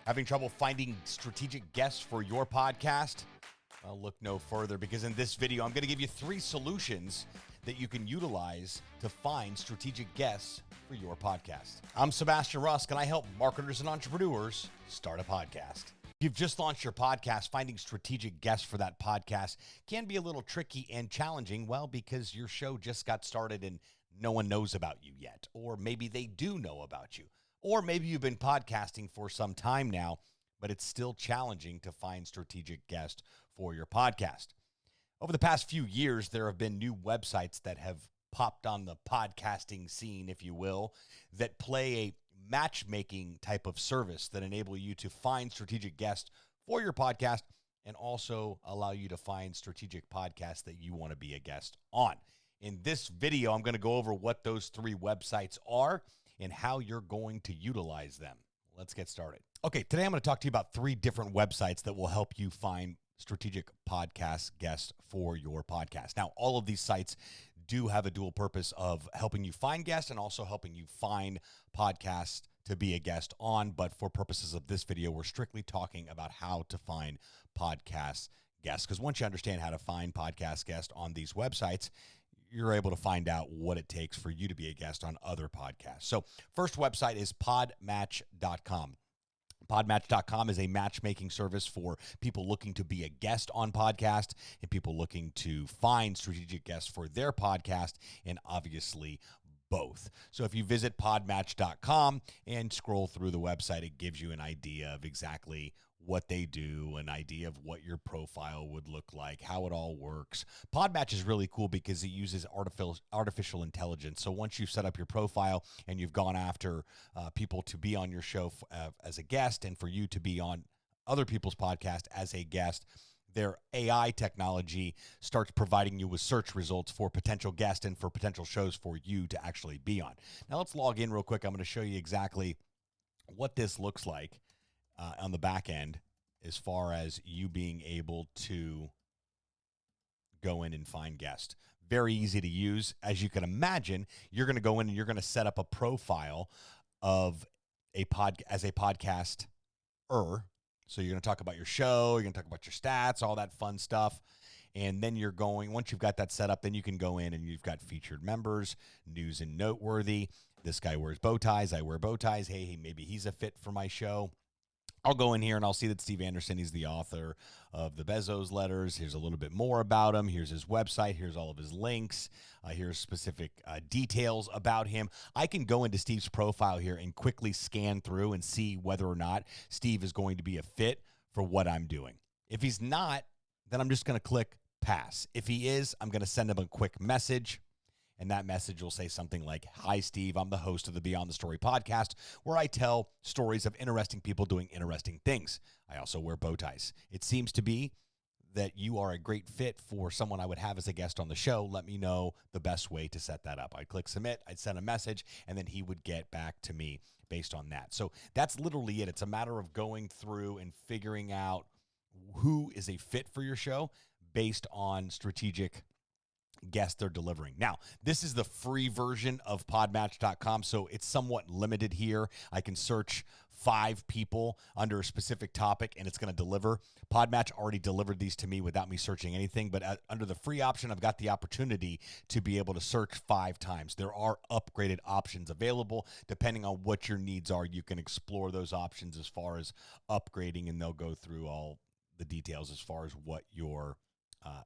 Having trouble finding strategic guests for your podcast? Well, look no further, because in this video, I'm going to give you 3 solutions that you can utilize to find strategic guests for your podcast. I'm Sebastian Rusk, and I help marketers and entrepreneurs start a podcast. If you've just launched your podcast, finding strategic guests for that podcast can be a little tricky and challenging, well, because your show just got started and no one knows about you yet, or maybe they do know about you. Or maybe you've been podcasting for some time now, but it's still challenging to find strategic guests for your podcast. Over the past few years, there have been new websites that have popped on the podcasting scene, if you will, that play a matchmaking type of service that enable you to find strategic guests for your podcast and also allow you to find strategic podcasts that you want to be a guest on. In this video, I'm going to go over what those 3 websites are and how you're going to utilize them. Let's get started. Okay, today I'm going to talk to you about 3 different websites that will help you find strategic podcast guests for your podcast. Now, all of these sites do have a dual purpose of helping you find guests and also helping you find podcasts to be a guest on. But for purposes of this video, we're strictly talking about how to find podcast guests. Because once you understand how to find podcast guests on these websites, you're able to find out what it takes for you to be a guest on other podcasts. So first website is PodMatch.com. PodMatch.com is a matchmaking service for people looking to be a guest on podcast and people looking to find strategic guests for their podcast, and obviously both. So if you visit PodMatch.com and scroll through the website, it gives you an idea of exactly what they do, an idea of what your profile would look like, how it all works. PodMatch is really cool because it uses artificial intelligence. So once you've set up your profile and you've gone after people to be on your show as a guest and for you to be on other people's podcast as a guest, their AI technology starts providing you with search results for potential guests and for potential shows for you to actually be on. Now let's log in real quick. I'm going to show you exactly what this looks like on the back end as far as you being able to go in and find guests. Very easy to use. As you can imagine, you're going to go in and you're going to set up a profile of as a podcaster. So you're going to talk about your show, you're going to talk about your stats, all that fun stuff. And then once you've got that set up, then you can go in and you've got featured members, news and noteworthy. This guy wears bow ties. I wear bow ties. Hey, maybe he's a fit for my show. I'll go in here and I'll see that Steve Anderson, he's the author of the Bezos letters. Here's a little bit more about him. Here's his website. Here's all of his links. Here's specific details about him. I can go into Steve's profile here and quickly scan through and see whether or not Steve is going to be a fit for what I'm doing. If he's not, then I'm just going to click pass. If he is, I'm going to send him a quick message. And that message will say something like, "Hi, Steve. I'm the host of the Beyond the Story podcast, where I tell stories of interesting people doing interesting things. I also wear bow ties. It seems to be that you are a great fit for someone I would have as a guest on the show. Let me know the best way to set that up." I'd click submit. I'd send a message, and then he would get back to me based on that. So that's literally it. It's a matter of going through and figuring out who is a fit for your show based on strategic guests they're delivering. Now, this is the free version of podmatch.com, so it's somewhat limited here. I can search 5 people under a specific topic, and it's going to deliver. PodMatch already delivered these to me without me searching anything, but under the free option, I've got the opportunity to be able to search 5 times. There are upgraded options available. Depending on what your needs are, you can explore those options as far as upgrading, and they'll go through all the details as far as what your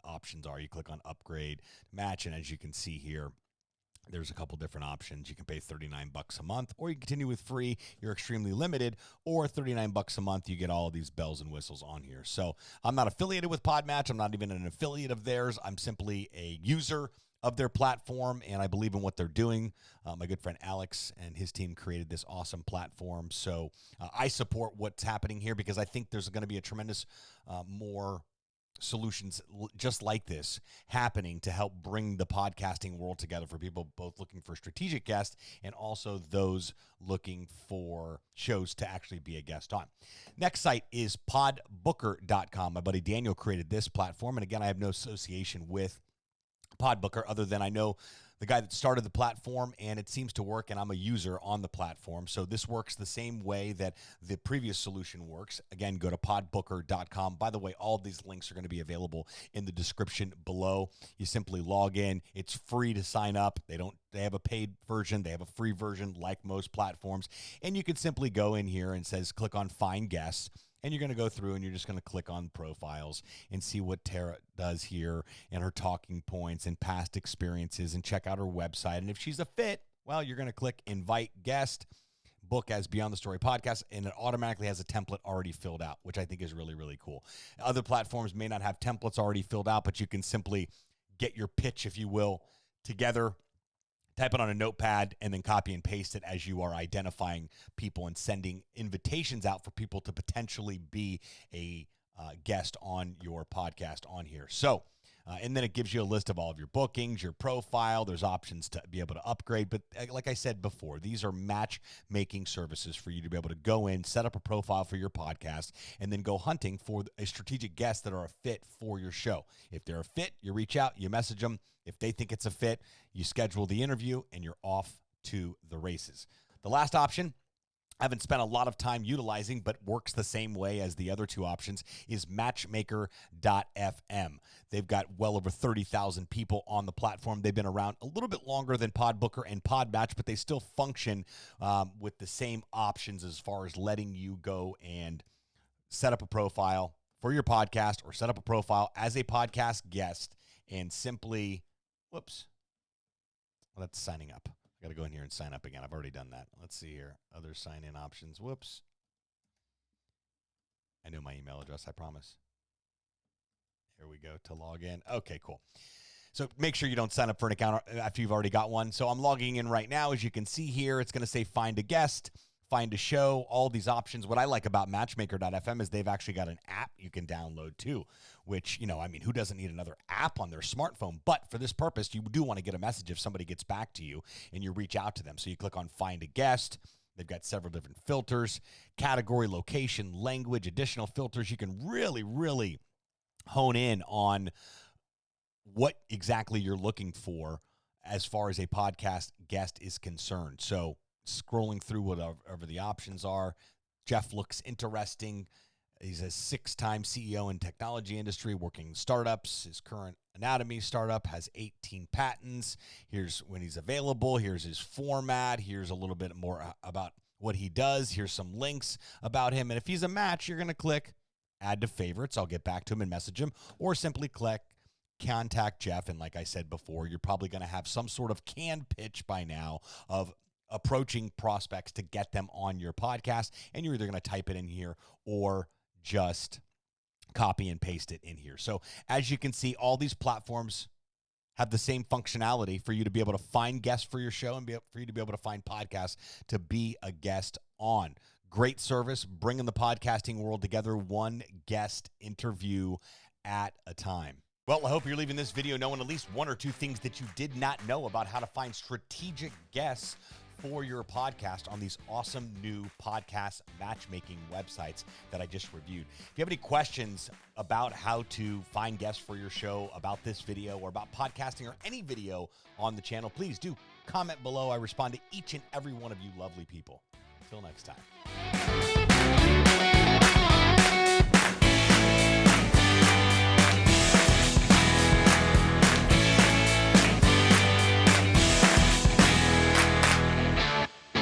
options are. You click on upgrade match, and as you can see here, there's a couple different options. You can pay $39 a month, or you can continue with free. You're extremely limited, or $39 a month. You get all of these bells and whistles on here. So I'm not affiliated with PodMatch. I'm not even an affiliate of theirs. I'm simply a user of their platform, and I believe in what they're doing. My good friend Alex and his team created this awesome platform. So I support what's happening here because I think there's going to be a tremendous more solutions just like this happening to help bring the podcasting world together for people both looking for strategic guests and also those looking for shows to actually be a guest on. Next site is PodBooker.com. My buddy Daniel created this platform, and again, I have no association with PodBooker other than I know the guy that started the platform, and it seems to work, and I'm a user on the platform. So this works the same way that the previous solution works. Again, go to podbooker.com. By the way, all of these links are going to be available in the description below. You simply log in. It's free to sign up. They have a paid version. They have a free version like most platforms. And you can simply go in here and says click on Find Guests. And you're going to go through and you're just going to click on profiles and see what Tara does here and her talking points and past experiences and check out her website. And if she's a fit, well, you're going to click Invite Guest, book as Beyond the Story Podcast, and it automatically has a template already filled out, which I think is really, really cool. Other platforms may not have templates already filled out, but you can simply get your pitch, if you will, together, type it on a notepad, and then copy and paste it as you are identifying people and sending invitations out for people to potentially be a guest on your podcast on here. So, and then it gives you a list of all of your bookings, your profile. There's options to be able to upgrade. But like I said before, these are matchmaking services for you to be able to go in, set up a profile for your podcast, and then go hunting for a strategic guest that are a fit for your show. If they're a fit, you reach out, you message them. If they think it's a fit, you schedule the interview, and you're off to the races. The last option, I haven't spent a lot of time utilizing, but works the same way as the other two options, is Matchmaker.fm. They've got well over 30,000 people on the platform. They've been around a little bit longer than PodBooker and PodMatch, but they still function with the same options as far as letting you go and set up a profile for your podcast or set up a profile as a podcast guest and simply, whoops, well, that's signing up. I got to go in here and sign up again. I've already done that. Let's see here. Other sign-in options. Whoops. I know my email address, I promise. Here we go to log in. Okay, cool. So make sure you don't sign up for an account after you've already got one. So I'm logging in right now. As you can see here, it's going to say find a guest, find a show, all these options. What I like about Matchmaker.fm is they've actually got an app you can download too, which, who doesn't need another app on their smartphone? But for this purpose, you do want to get a message if somebody gets back to you and you reach out to them. So you click on find a guest. They've got several different filters, category, location, language, additional filters. You can really, really hone in on what exactly you're looking for as far as a podcast guest is concerned. So scrolling through whatever the options are, Jeff looks interesting. He's a 6-time CEO in technology industry, working startups. His current anatomy startup has 18 patents. Here's when he's available. Here's his format. Here's a little bit more about what he does. Here's some links about him. And if he's a match, you're going to click add to favorites. I'll get back to him and message him, or simply click contact Jeff. And like I said before, you're probably going to have some sort of canned pitch by now of approaching prospects to get them on your podcast. And you're either going to type it in here or just copy and paste it in here. So as you can see, all these platforms have the same functionality for you to be able to find guests for your show and for you to be able to find podcasts to be a guest on. Great service, bringing the podcasting world together, one guest interview at a time. Well, I hope you're leaving this video knowing at least one or two things that you did not know about how to find strategic guests for your podcast on these awesome new podcast matchmaking websites that I just reviewed. If you have any questions about how to find guests for your show, about this video, or about podcasting, or any video on the channel, please do comment below. I respond to each and every one of you lovely people. Until next time.